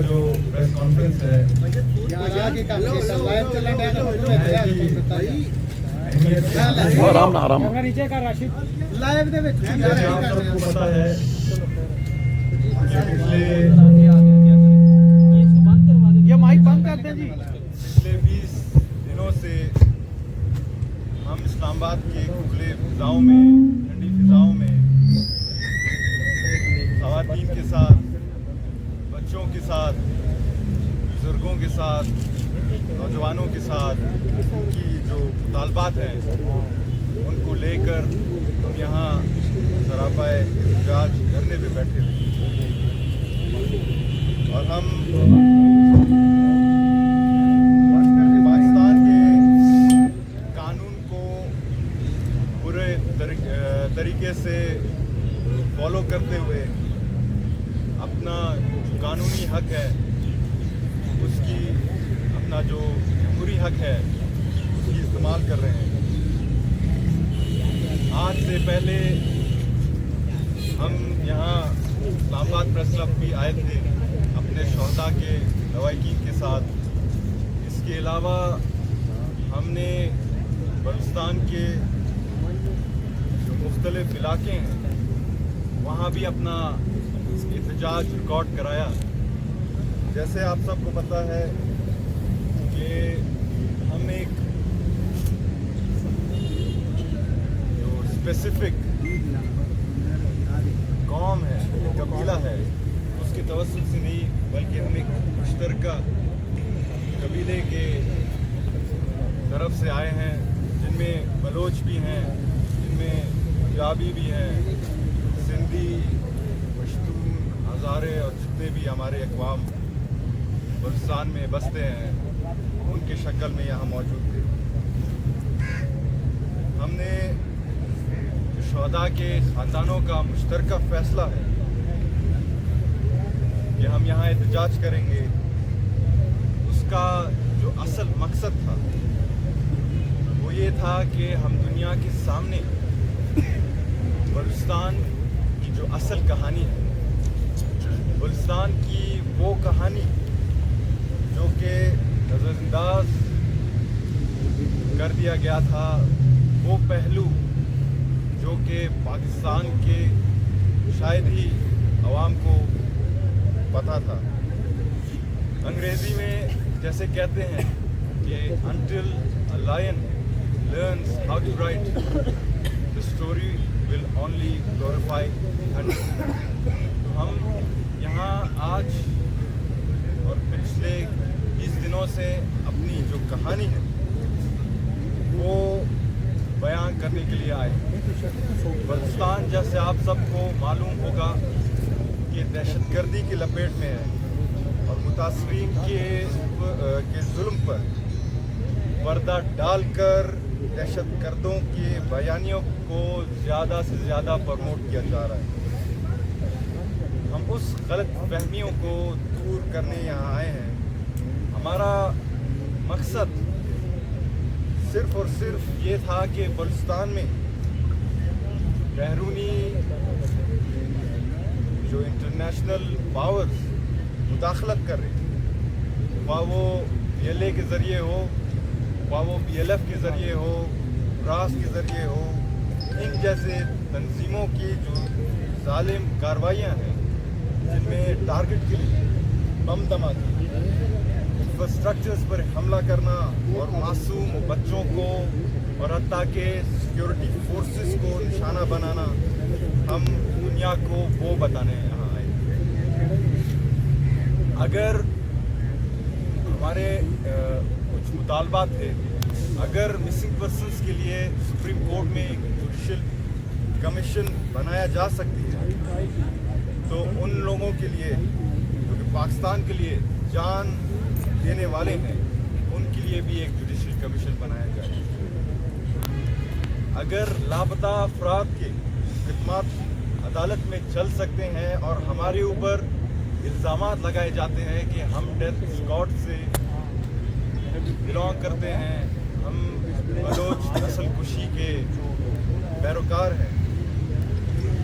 जो press conference है आराम आराम नीचे का राशिद ਲਾਈਵ ਦੇ ਵਿੱਚ जैसे आप सबको पता है कि पिछले ये माइक बंद कर दें जी। पिछले 20 दिनों से हम इस्लामाबाद के खुले फिजाओं में, ठंडी फिजाओं में ख़वातीन के साथ, बच्चों के साथ, बुजुर्गों के साथ, नौजवानों के साथ उनकी जो मुतालबात हैं उनको लेकर हम यहाँ सरापाए एहतजाज धरने पे बैठे हुए और हम पाकिस्तान के कानून को पूरे तरीके से फॉलो करते हुए अपना जो कानूनी हक है उसकी, अपना जो जमहूरी हक है उसकी इस्तेमाल कर रहे हैं। आज से पहले हम यहाँ इस्लामाबाद प्रेस क्लब भी आए थे अपने शोहदा के लवाहिकीन के साथ। इसके अलावा हमने बलूचिस्तान के जो मुख्तलिफ इलाके हैं वहाँ भी अपना एहतजाज रिकॉर्ड कराया। जैसे आप सबको पता है कि हम एक जो स्पेसिफिक कौम है, कबीला है, उसके तवस्सुल से नहीं बल्कि हम एक मुश्तरका कबीले के तरफ से आए हैं, जिनमें बलोच भी हैं, जिनमें पंजाबी भी हैं, सिंधी, पश्तून, हज़ारे और जितने भी हमारे अक़वाम बलूचिस्तान में बसते हैं उनके शक्ल में यहाँ मौजूद थे। हमने शोहदा के ख़ानदानों का मुश्तरका फ़ैसला है कि हम यहाँ एहतजाज करेंगे, उसका जो असल मकसद था वो ये था कि हम दुनिया के सामने बलूचिस्तान की जो असल कहानी है, बलूचिस्तान की वो कहानी जो कि नज़रअंदाज कर दिया गया था, वो पहलू जो कि पाकिस्तान के शायद ही अवाम को पता था। अंग्रेज़ी में जैसे कहते हैं कि until a lion learns how to write, the story will only glorify hunting। तो हम यहाँ आज और पिछले 20 दिनों से अपनी जो कहानी है वो बयान करने के लिए आए। बलूचिस्तान जैसे आप सबको मालूम होगा कि दहशतगर्दी की लपेट में है और मुतासरीन के जुल्म पर पर्दा डालकर दहशतगर्दों के बयानियों को ज़्यादा से ज़्यादा प्रमोट किया जा रहा है। हम उस गलत फहमियों को दूर करने यहाँ आए हैं। हमारा मकसद सिर्फ और सिर्फ ये था कि बलूचिस्तान में बैरूनी जो इंटरनेशनल पावर्स मुदाखलत कर रही, ख्वाह वो PLA के ज़रिए हो, ख्वाह वो PLF के ज़रिए हो, ब्रास के ज़रिए हो, इन जैसे तंजीमों की जो जालिम कार्रवाइयाँ हैं जिनमें टारगेट के लिए बम धमाके, इंफ्रास्ट्रक्चर्स पर हमला करना और मासूम बच्चों को और हत्ता के सिक्योरिटी फोर्सेस को निशाना बनाना, हम दुनिया को वो बताने यहाँ आए। अगर हमारे कुछ मुतालबात थे, अगर मिसिंग पर्सन्स के लिए सुप्रीम कोर्ट में एक जुडिशल कमीशन बनाया जा सकती है तो उन लोगों के लिए जो कि पाकिस्तान के लिए जान देने वाले हैं उनके लिए भी एक जुडिशल कमीशन बनाया जाए। अगर लापता अफराद के खिदमात अदालत में चल सकते हैं और हमारे ऊपर इल्ज़ामात लगाए जाते हैं कि हम डेथ स्क्वाड से बिलोंग करते हैं, हम बलोच नस्ल कुशी के पैरोकार हैं,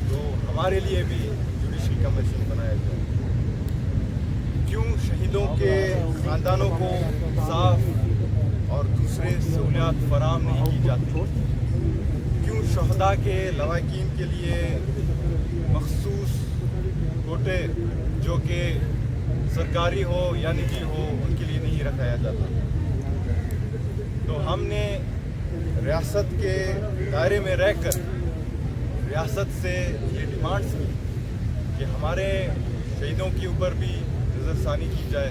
तो हमारे लिए भी जुडिशल कमीशन बनाया जाए। क्यों शहीदों के ख़ानदानों को साफ और दूसरे सहूलियात फराहम नहीं की जाती? क्यों शहदा के लवाकिन के लिए मखसूस कोटे जो कि सरकारी हो या निजी हो उनके लिए नहीं रखाया जाता? तो हमने रियासत के दायरे में रहकर रियासत से ये डिमांड्स की कि हमारे शहीदों के ऊपर भी नज़रसानी की जाए,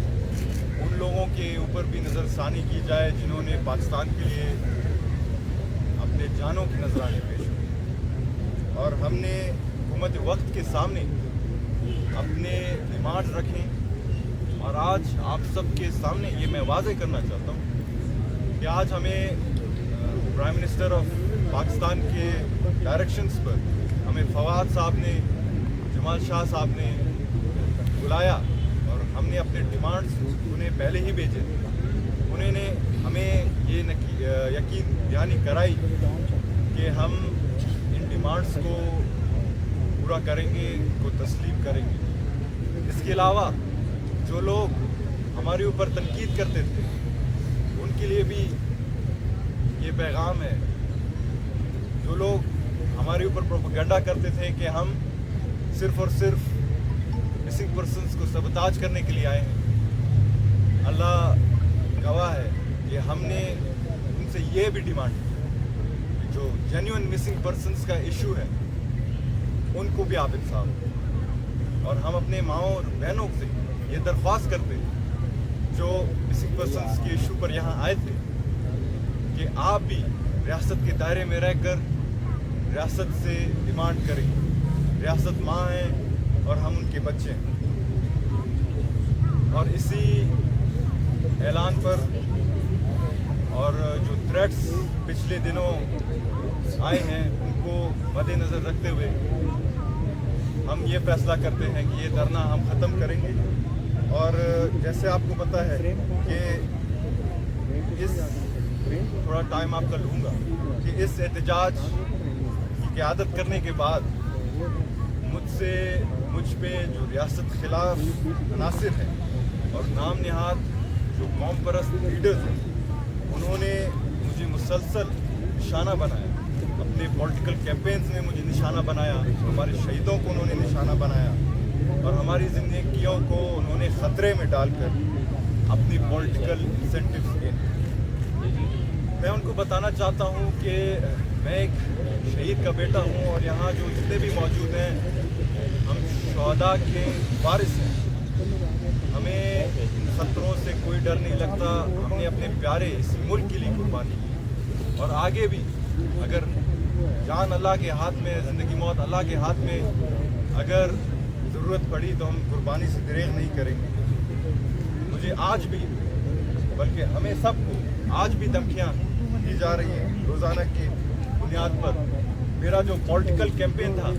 उन लोगों के ऊपर भी नज़रसानी की जाए जिन्होंने पाकिस्तान के लिए अपने जानों की नजराने पेश की। और हमने हुकूमत वक्त के सामने अपने डिमांड्स रखें और आज आप सबके सामने ये मैं वाज़ेह करना चाहता हूँ कि आज हमें प्राइम मिनिस्टर ऑफ पाकिस्तान के डायरेक्शंस पर हमें फवाद साहब ने, जमाल शाह साहब ने बुलाया और हमने अपने डिमांड्स उन्हें पहले ही भेजे। उन्होंने हमें ये यकीन दहानी कराई कि हम इन डिमांड्स को पूरा करेंगे, को तस्लीम करेंगे। इसके अलावा जो लोग हमारे ऊपर तनकीद करते थे उनके लिए भी ये पैगाम है। जो लोग हमारे ऊपर प्रोपेगेंडा करते थे कि हम सिर्फ़ और सिर्फ मिसिंग पर्सन्स को सबताज करने के लिए आए हैं, अल्लाह गवाह है कि हमने उनसे ये भी डिमांड की जो जेन्युइन मिसिंग पर्सन्स का इशू है उनको भी आप इंसाफ दें। और हम अपने माओं और बहनों से ये दरख्वास्त करते हैं जो मिसिंग पर्सन्स के इशू पर यहाँ आए थे कि आप भी रियासत के दायरे में रहकर रियासत से डिमांड करें। रियासत माँ है और हम उनके बच्चे हैं। और इसी ऐलान पर और जो थ्रेट्स पिछले दिनों आए हैं उनको मद्देनज़र रखते हुए हम ये फैसला करते हैं कि ये धरना हम ख़त्म करेंगे। और जैसे आपको पता है कि इस थोड़ा टाइम आपका लूँगा कि इस एहतजाज की क़यादत करने के बाद मुझ पे जो रियासत खिलाफ अनासिर हैं और नाम नहाद जो कौम परस्त लीडर्स हैं उन्होंने मुझे मुसलसल निशाना बनाया। अपने पॉलिटिकल कैंपेन्स में मुझे निशाना बनाया, हमारे शहीदों को उन्होंने निशाना बनाया और हमारी ज़िंदगियों को उन्होंने ख़तरे में डालकर अपनी पॉलिटिकल इंसेंटिव्स के। मैं उनको बताना चाहता हूँ कि मैं एक शहीद का बेटा हूँ और यहाँ जो जितने भी मौजूद हैं हम शहदा के वारिस हैं। हमें इन खतरों से कोई डर नहीं लगता। हमने अपने प्यारे इस मुल्क के लिए कुर्बानी की और आगे भी अगर जान अल्लाह के हाथ में, ज़िंदगी मौत अल्लाह के हाथ में, अगर ज़रूरत पड़ी तो हम कुर्बानी से दरेग नहीं करेंगे। मुझे आज भी, बल्कि हमें सबको आज भी धमकियाँ दी जा रही हैं रोज़ाना की बुनियाद पर। मेरा जो पॉलिटिकल कैंपेन था,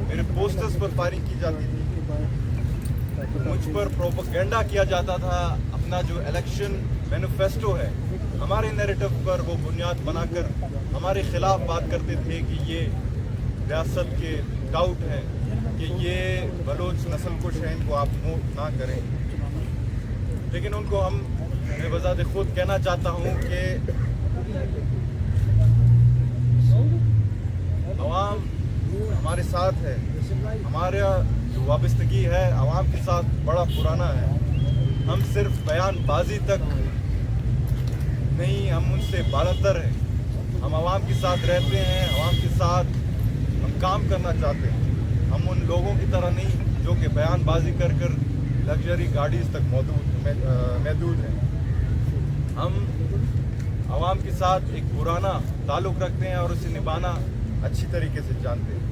मेरे पोस्टर्स पर फायरिंग की जाती थी, मुझ पर प्रोपेगेंडा किया जाता था। अपना जो इलेक्शन मैनिफेस्टो है हमारे नैरेटिव पर वो बुनियाद बनाकर हमारे ख़िलाफ़ बात करते थे कि ये रियासत के डाउट हैं कि ये बलोच नस्ल कुश हैं, इनको आप मूव ना करें। लेकिन उनको हम मैं बजाते खुद कहना चाहता हूँ कि अवाम हमारे साथ है, हमारा जो वाबस्तगी है अवाम के साथ बड़ा पुराना है। हम सिर्फ बयानबाजी तक नहीं, हम उनसे बालतर हैं। हम आवाम के साथ रहते हैं, आवाम के साथ हम काम करना चाहते हैं। हम उन लोगों की तरह नहीं जो कि बयानबाजी कर लग्जरी गाड़ीज़ तक महदूद हैं। हम आवाम के साथ एक पुराना ताल्लुक़ रखते हैं और उसे निभाना अच्छी तरीके से जानते हैं।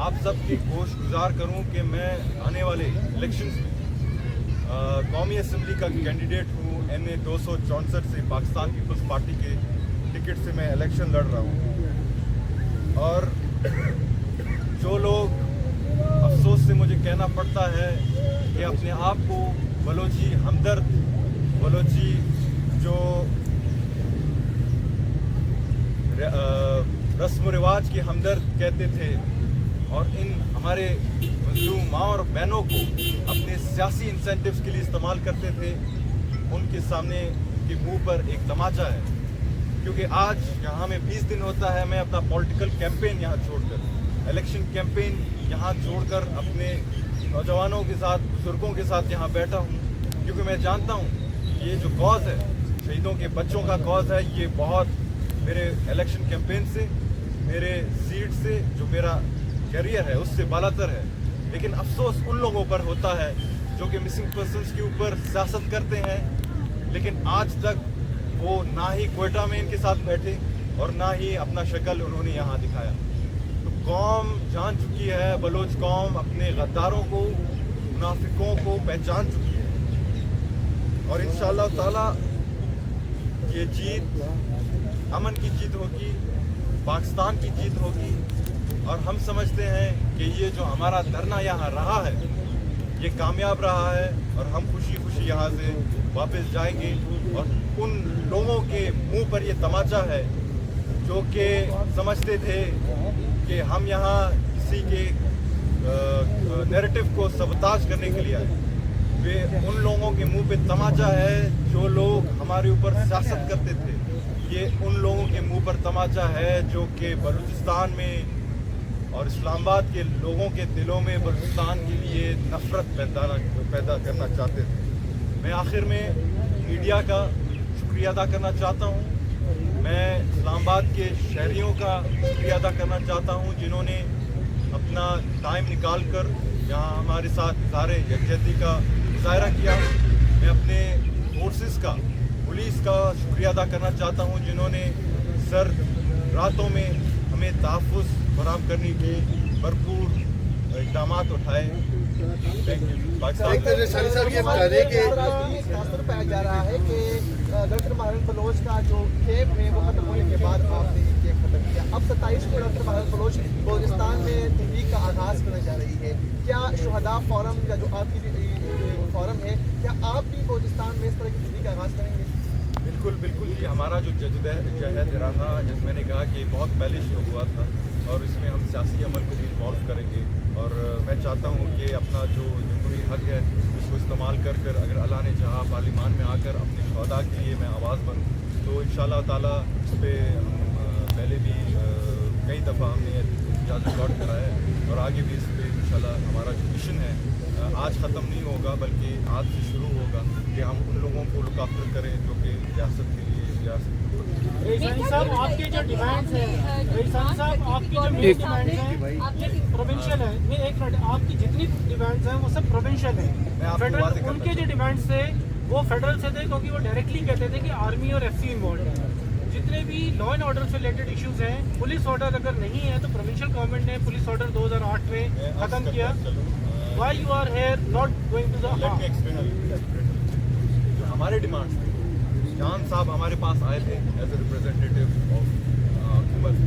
आप सब की गोश गुजार करूं कि मैं आने वाले इलेक्शंस में कौमी असम्बली का कैंडिडेट हूं। NA 264 से पाकिस्तान पीपल्स पार्टी के टिकट से मैं इलेक्शन लड़ रहा हूं। और जो लोग अफसोस से मुझे कहना पड़ता है कि अपने आप को बलोची हमदर्द, बलोची जो रस्म व रिवाज के हमदर्द कहते थे और इन हमारे मजलूम माँ और बहनों को अपने सियासी इंसेंटिव्स के लिए इस्तेमाल करते थे, उनके सामने उनके मुंह पर एक तमाचा है। क्योंकि आज यहाँ में 20 दिन होता है, मैं अपना पॉलिटिकल कैंपेन यहाँ छोड़कर, इलेक्शन कैंपेन यहाँ छोड़कर अपने नौजवानों के साथ, बुजुर्गों के साथ यहाँ बैठा हूँ, क्योंकि मैं जानता हूँ ये जो कॉज है, शहीदों के बच्चों का कॉज है, ये बहुत मेरे इलेक्शन कैंपेन से, मेरे सीट से, जो मेरा कैरियर है उससे बालातर है। लेकिन अफसोस उन लोगों पर होता है जो कि मिसिंग पर्सन्स के ऊपर सियासत करते हैं, लेकिन आज तक वो ना ही क्वेटा में इनके साथ बैठे और ना ही अपना शक्ल उन्होंने यहाँ दिखाया। तो कौम जान चुकी है, बलोच कौम अपने गद्दारों को, मुनाफिकों को पहचान चुकी है। और इंशाअल्लाह ताला ये जीत अमन की जीत होगी, पाकिस्तान की जीत होगी। और हम समझते हैं कि ये जो हमारा धरना यहाँ रहा है ये कामयाब रहा है, और हम खुशी खुशी यहाँ से वापस जाएंगे। और उन लोगों के मुंह पर ये तमाचा है जो कि समझते थे कि हम यहाँ किसी के नैरेटिव को सबताज करने के लिए आए, वे उन लोगों के मुंह पे तमाचा है जो लोग हमारे ऊपर सियासत करते थे। ये उन लोगों के मुंह पर तमाचा है जो कि बलूचिस्तान में और इस्लामाबाद के लोगों के दिलों में बलूचिस्तान के लिए नफरत पैदा करना चाहते थे। मैं आखिर में मीडिया का शुक्रिया अदा करना चाहता हूँ। मैं इस्लामाबाद के शहरियों का शुक्रिया अदा करना चाहता हूँ जिन्होंने अपना टाइम निकाल कर यहाँ हमारे साथ इज़हार यकजहती का मुजाहरा किया। मैं अपने फोर्सेस का, पुलिस का शुक्रिया अदा करना चाहता हूँ जिन्होंने सर्द रातों में हमें तहफ़्फ़ुज़ फराहम करने के भरपूर इक़दाम उठाए। सानी साहब ये बता दें कि पाया जा रहा है कि डॉक्टर महारत बलोच का जो कैंप है वो खत्म होने के बाद आपने ये कैंप खत्म किया। अब 27 को डॉक्टर महारत बलोच बलूचिस्तान में तहरीक का आगाज़ करने जा रही है। क्या शुहदा फोरम का जो आपकी फोरम है, क्या आप भी बलूचिस्तान में इस तरह की तहरीक का आगाज़ करेंगे? बिल्कुल बिल्कुल, ये हमारा जो जदोजहद रहा, जैसे मैंने कहा कि बहुत पहले शुरू हुआ था, और इसमें हम सियासी अमल को भी इन्वॉल्व करेंगे। और मैं चाहता हूँ कि अपना जो जमहूरी हक है उसको इस्तेमाल कर अगर अल्लाह ने चाहा पार्लिमान में आकर अपने शहदा के लिए मैं आवाज़ बनूँ, तो इंशाअल्लाह ताला इस पर हम पहले भी कई दफ़ा हमने इजाज़त रिकॉर्ड करा है, और आगे भी इस पर इंशाअल्लाह हमारा जो मिशन है आज ख़त्म नहीं होगा, बल्कि आज से शुरू होगा कि हम उन लोगों को लुक आफ्टर करें जो कि रियासत के लिए रेसानी साहब आपके जो डिमांड्स हैं, रेसानी साहब आपकी जो मेन डिमांड्स हैं प्रोविंशियल है, नहीं एक मिनट, आपकी जितनी डिमांड्स हैं वो सब प्रोविंशियल है। फेडरल उनके जो डिमांड्स थे वो फेडरल से थे, क्योंकि वो डायरेक्टली कहते थे कि आर्मी और एफसी इन्वॉल्व है। जितने भी लॉ एंड ऑर्डर से रिलेटेड इश्यूज हैं, पुलिस ऑर्डर अगर नहीं है तो प्रोविंशियल गवर्नमेंट ने पुलिस ऑर्डर 2008 में खत्म किया। Why you are here not going to the Let me explain. जो हमारे डिमांड्स थे, जान साहब हमारे पास आए थे एज ए रिप्रेजेंटेटिव ऑफ हुकूमत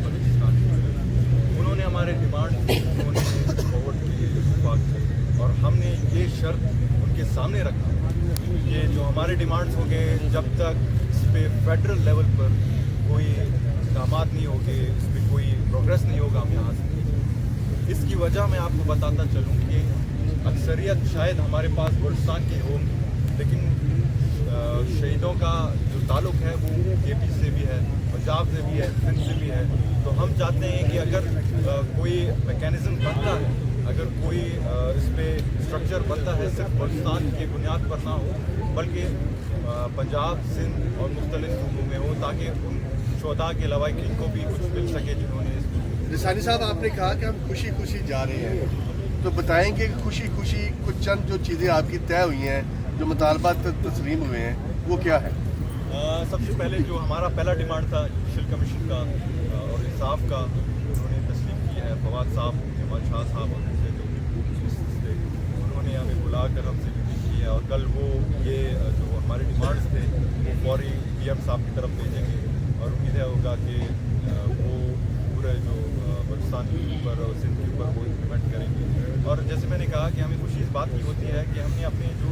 बलूचिस्तान। उन्होंने हमारे डिमांड फॉरवर्ड किए वफाक से, और हमने ये शर्त उनके सामने रखा, ये जो हमारे डिमांड्स होंगे जब तक इस पर फेडरल लेवल पर कोई इक़दाम नहीं होंगे, इस पर कोई प्रोग्रेस नहीं होगा, हम यहाँ से इसकी वजह मैं आपको बताता चलूँ कि अक्सरियत शायद हमारे पास बलूचिस्तान की हो, लेकिन शहीदों का जो ताल्लुक है वो केपी से भी है, पंजाब से भी है, सिंध से भी है। तो हम चाहते हैं कि अगर कोई मैकेनिज़्म बनता है, अगर कोई इस पर स्ट्रक्चर बनता है, सिर्फ बलूचिस्तान की बुनियाद पर ना हो, बल्कि पंजाब, सिंध और मुख्तलिफ सूबों में हो, ताकि उन शोधा के लवाहिकीन को भी कुछ मिल सके जिन्होंने सानी साहब आपने कहा कि हम खुशी खुशी जा रहे हैं, तो बताएंगे कि खुशी खुशी कुछ चंद जो चीज़ें आपकी तय हुई हैं, जो मुतालबात तस्लीम हुए हैं, वो क्या है? सबसे पहले जो हमारा पहला डिमांड था जुडिशल कमीशन का और इंसाफ का, उन्होंने तस्लीम किया है। फवाद साहब, इमरान शाह साहब और दूसरे जो थे, उन्होंने हमें बुलाकर हमसे मीटिंग की है, और कल वो ये जो हमारे डिमांड्स थे वो फौरी PM साहब की तरफ भेजेंगे, और उम्मीद है होगा कि वो पूरे जो बलूचिस्तान के ऊपर और सिंध के ऊपर वो इम्प्लीमेंट करेंगे। और जैसे मैंने कहा कि हमें खुशी इस बात की होती है कि हमने अपने जो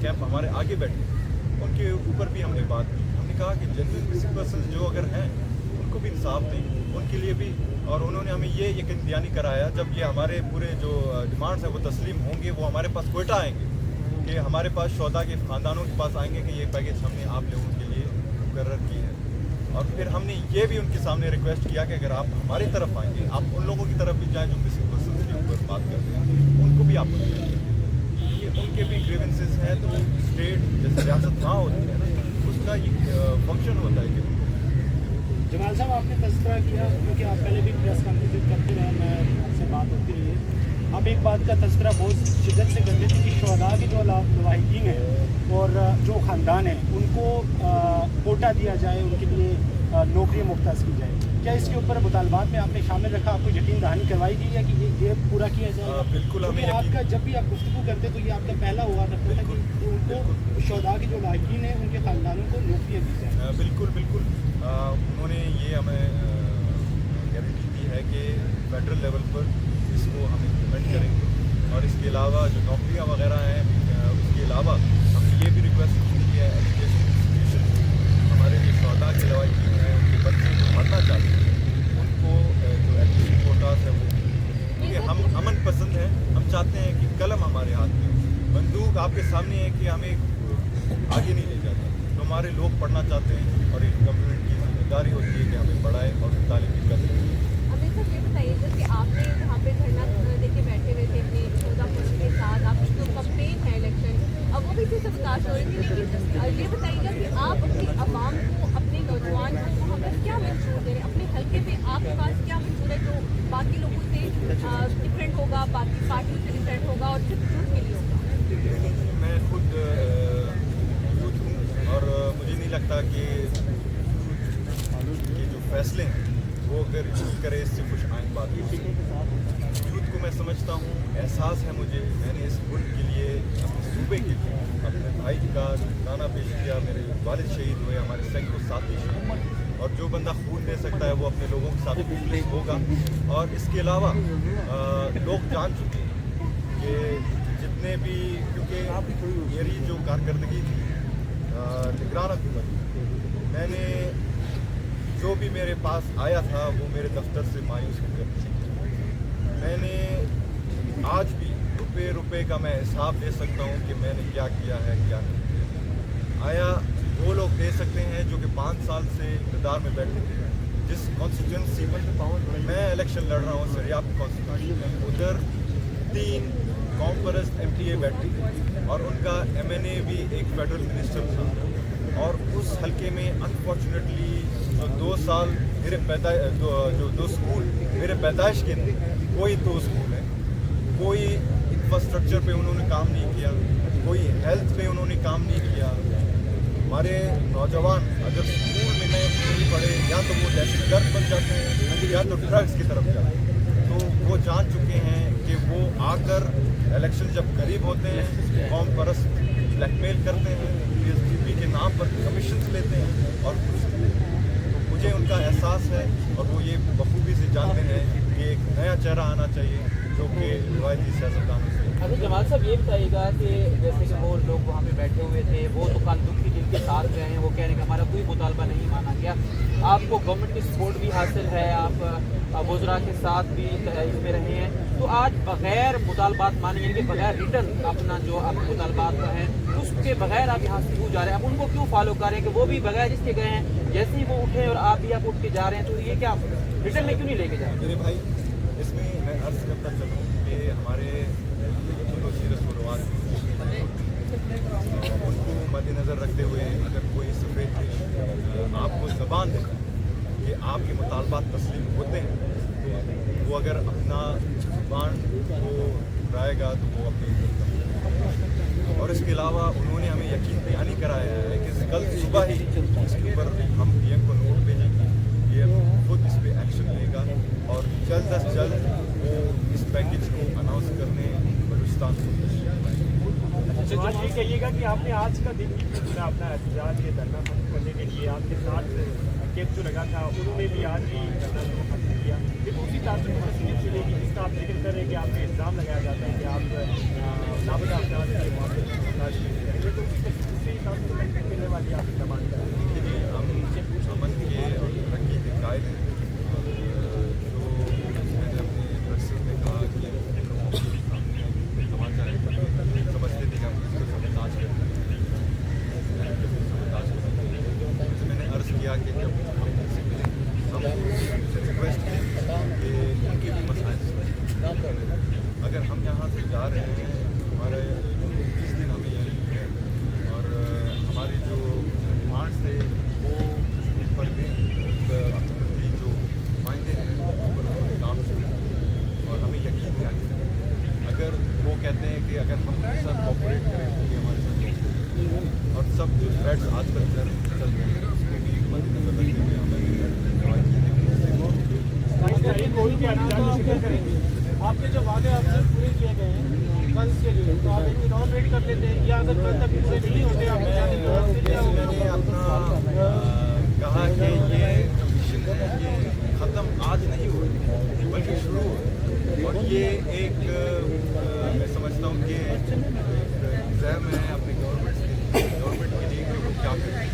कैंप हमारे आगे बैठे उनके ऊपर भी हमने बात की। हमने कहा कि जेन्युइन मिसिंग पर्सन जो अगर हैं उनको भी इंसाफ दें, उनके लिए भी, और उन्होंने हमें ये यकीन दहानी कराया जब ये हमारे पूरे जो डिमांड्स हैं वो तस्लीम होंगे, वो हमारे पास कोयटा आएंगे, कि हमारे पास शोधा के ख़ानदानों के पास आएंगे कि ये पैकेज हमने आप लोगों के लिए मुकर्रर की है। और फिर हमने ये भी उनके सामने रिक्वेस्ट किया कि अगर आप हमारी तरफ आएंगे, आप उन लोगों की तरफ भी जाएँ जो मिसिंग पर्सन के ऊपर बात करते हैं, उनको भी आप ये उनके भी ग्रीवेंसेस हैं। तो स्टेट जैसे रियासत वहाँ होती है ना, उसका ये फंक्शन होता है कि जमाल साहब, आपने तज़किरा किया क्योंकि आप पहले भी प्रेस कॉन्फ्रेंस करते रहे, मैं आपसे बात होती रही है, आप एक बात का तज़किरा बहुत शिद्दत से करते थे कि शुहदा के जो लवाहिकीन हैं और जो ख़ानदान हैं उनको कोटा दिया जाए, उनके लिए नौकरी मुख्तस की जाए। क्या इसके ऊपर मुतालबात में आपने शामिल रखा, आपको यकीन दहानी करवाई गई है कि ये पूरा किया जाए? बिल्कुल। हमें आपका जब भी आप गुफ्तगू करते तो ये आपका पहला हुआ करता था कि उनको शुहदा के जो लवाहिकीन हैं उनके ख़ानदानों को नौकरियाँ दी जाए। बिल्कुल बिल्कुल। उन्होंने ये हमें गारंटी दी है कि फेडरल लेवल पर इसको हम इम्प्लीमेंट करेंगे, और इसके अलावा जो नौकरियाँ वगैरह हैं उसके अलावा हमने ये भी रिक्वेस्ट की है एजुकेशन इंस्टीट्यूशन, हमारे जो शुहदा के लवाहिकीन हैं उनके बच्चे जो पढ़ना चाहते हैं उनको जो एजुकेशन कोटास है वो, क्योंकि हम अमन पसंद हैं, हम चाहते हैं कि कलम हमारे हाथ में, बंदूक आपके सामने है कि हमें आगे नहीं ले जाता, तो हमारे लोग पढ़ना चाहते हैं और एक गवर्नमेंट की जिम्मेदारी होती है कि हमें पढ़ाए और तालीम की कदर करें। अभी सर ये बताइएगा कि आपने जहाँ पे धरना देके बैठे हुए थे अपने शुहदा पुलिस के साथ, आपकी जो कंपेन है इलेक्शन, अब वो भी इसी से बर्दाश्त हो रही थी, लेकिन ये बताइएगा कि आप अपनी आवाम को, अपने नौजवान को वहाँ पर क्या मंशूर दे रहे हैं, अपने हल्के पे आपके पास क्या मंशूर है जो बाकी लोगों से डिफरेंट होगा, बाकी पार्टी से डिफरेंट होगा और सिर्फ यूथ के लिए होगा? मैं खुद यूथ हूँ और मुझे नहीं लगता कि ये जो फैसले हैं वो अगर यूथ करे इससे कुछ आइन बात नहीं। यूथ को मैं समझता हूँ, एहसास है मुझे, मैंने इस मुल्क के लिए, अपने सूबे के लिए अपने भाई का गाना पेश किया, मेरे वालिद शहीद हुए, हमारे सैकड़ों साथी शहीद हुए, और जो बंदा खून दे सकता है वो अपने लोगों के साथ मुखलिस होगा। और इसके अलावा लोग जान चुके हैं कि जितने भी, क्योंकि मेरी जो कारकर्दगी थी निगरान हुकूमत, मैंने जो भी मेरे पास आया था वो मेरे दफ्तर से मायूस होकर, मैंने आज भी रुपए रुपए का मैं हिसाब दे सकता हूँ कि मैंने क्या किया है क्या नहीं किया। आया वो लोग दे सकते हैं जो कि 5 साल से इक़्तिदार में बैठे थे, जिस कॉन्स्टिट्यूंसी में मैं इलेक्शन लड़ रहा हूँ सरियाब कॉन्स्टिट्यूंसी, उधर 3 कॉमपरस्त MTA बैठी और उनका MNA भी एक फेडरल मिनिस्टर था, और उस हल्के में अनफॉर्चुनेटली जो 2 साल मेरे जो 2 स्कूल मेरे पैदाइश के थे, कोई 2 स्कूल हैं, कोई इंफ्रास्ट्रक्चर पे उन्होंने काम नहीं किया, कोई हेल्थ पे उन्होंने काम नहीं किया। हमारे नौजवान अगर स्कूल में नहीं पढ़े, या तो वो दहशतगर्द बन जाते हैं या तो ड्रग्स की तरफ जाते हैं। तो वो जान चुके हैं कि वो आकर इलेक्शन जब करीब होते हैं कौम परस्त ब्लैकमेल करते हैं, PSDP के नाम पर कमीशंस लेते हैं और घूस लेते हैं। तो मुझे उनका एहसास है और वो ये बखूबी से जानते हैं कि एक नया चेहरा आना चाहिए जो कि रवायती सियासतदानों से। अभी जमाल साहब ये बताइएगा कि जैसे कि वो लोग वहाँ पे बैठे हुए थे, वो तो कल दुखी दिल के साथ गए हैं, वो कह रहे हैं कि हमारा कोई मुतालबा नहीं माना गया, आपको गवर्नमेंट की सपोर्ट भी हासिल है, आप वज़रा के साथ भी इसमें रहे हैं, तो आज बग़ैर मुतालबात माने, यानी कि बग़ैर रिटर्न अपना जो आप मुतालबात हैं उसके बग़ैर आप यहाँ से क्यों जा रहे हैं, आप उनको क्यों फॉलो कर रहे हैं कि वो भी बग़ैर जिसके गए हैं, जैसे ही वो उठे और आप भी आप उठ के जा रहे हैं, तो ये क्या रिटर्न में क्यों नहीं लेके जा रहे? मेरे भाई, इसमें मैं अर्ज़ करता चलूँ कि हमारे जो सीरत व रवाज उनको मद्देनज़र रखते हुए अगर कोई सफ़ेद आपको ज़बान देता है कि आपके मुतालबात तस्लीम होते हैं, तो वो अगर अपना ज़बान को उठाएगा तो वो अपनी इज्जत करेगा। और इसके अलावा उन्होंने हमें यकीन दहानी कराया है कि कल सुबह ही इसके ऊपर हम PM को नोट भेजेंगे, PM खुद इस पर एक्शन लेगा और जल्द अज जल्द वो इस पैकेज को अनाउंस करने बलूचिस्तान को। अच्छा, ये कहिएगा कि आपने आज का दिन पूरा अपना एहतजाज ये धरना खत्म करने के लिए आपके साथ कैंप जो लगा था उन्होंने भी आज ही धरना को खत्म किया, लेकिन उसी तारीख में मसीहत चलेगी जिसका आप जिक्र कर रहे हैं कि आप पे इल्ज़ाम लगाया जाता है कि आप लापता अफराद के मामले में करेंगे, तो उसी हिसाब से मिलने वाली आप डिमांड करेंगे। हम अमन के और तरक्की के कायल हैं, कि अगर हम उनके साथ कोऑपरेट करें तो ये हमारे साथ cooperate। और सब जो थ्रेड्स आजकल चल रहे हैं उसको भी मद्देनजर रखते हुए हमें कोई भी आना तो आप क्या करेंगे? आपके जो वादे आपसे पूरे किए गए हैं कल के लिए, तो आप एक और वेट कर लेते हैं, या अगर कल तक पूरे नहीं होते आप जाने के बाद फिर क्या होगा? मैंने अपना कहा कि ये मिशन है ये ख़त्म आज नहीं हुआ बल्कि शुरू हुआ, और ये एक मैं समझता हूँ कि एग्ज़ाम है अपने गवर्नमेंट के लिए कि वो क्या करें।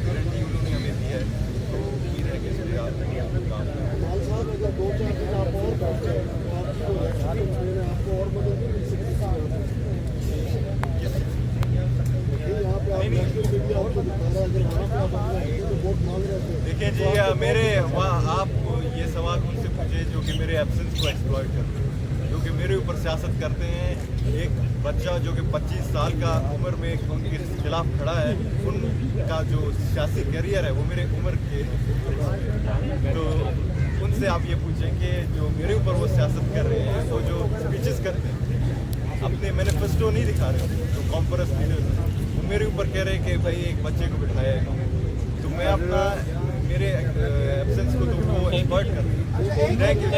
गारंटी उन्होंने हमें दी है, तो उम्मीद है कि इस पर आप काम करें। देखिए जी, मेरे वहाँ आप ये सवाल उनसे पूछे जो कि मेरे एब्सेंस को एक्सप्लॉइट करते हैं, जो कि मेरे ऊपर सियासत करते हैं। एक बच्चा जो कि 25 साल का उम्र में उनके खिलाफ खड़ा है, उनका जो सियासी करियर है वो मेरे उम्र के, तो उनसे आप ये पूछें कि जो मेरे ऊपर वो सियासत कर रहे हैं, वो जो स्पीचेस करते हैं, अपने मैनिफेस्टो नहीं दिखा रहे, जो कॉन्फ्रेंस लीडर्स हैं वो मेरे ऊपर कह रहे हैं कि भाई एक बच्चे को बिठाया है, तो मैं अपना मेरे एब्सेंस को तो वो एक्सपर्ट कर रहे हैं। Thank you.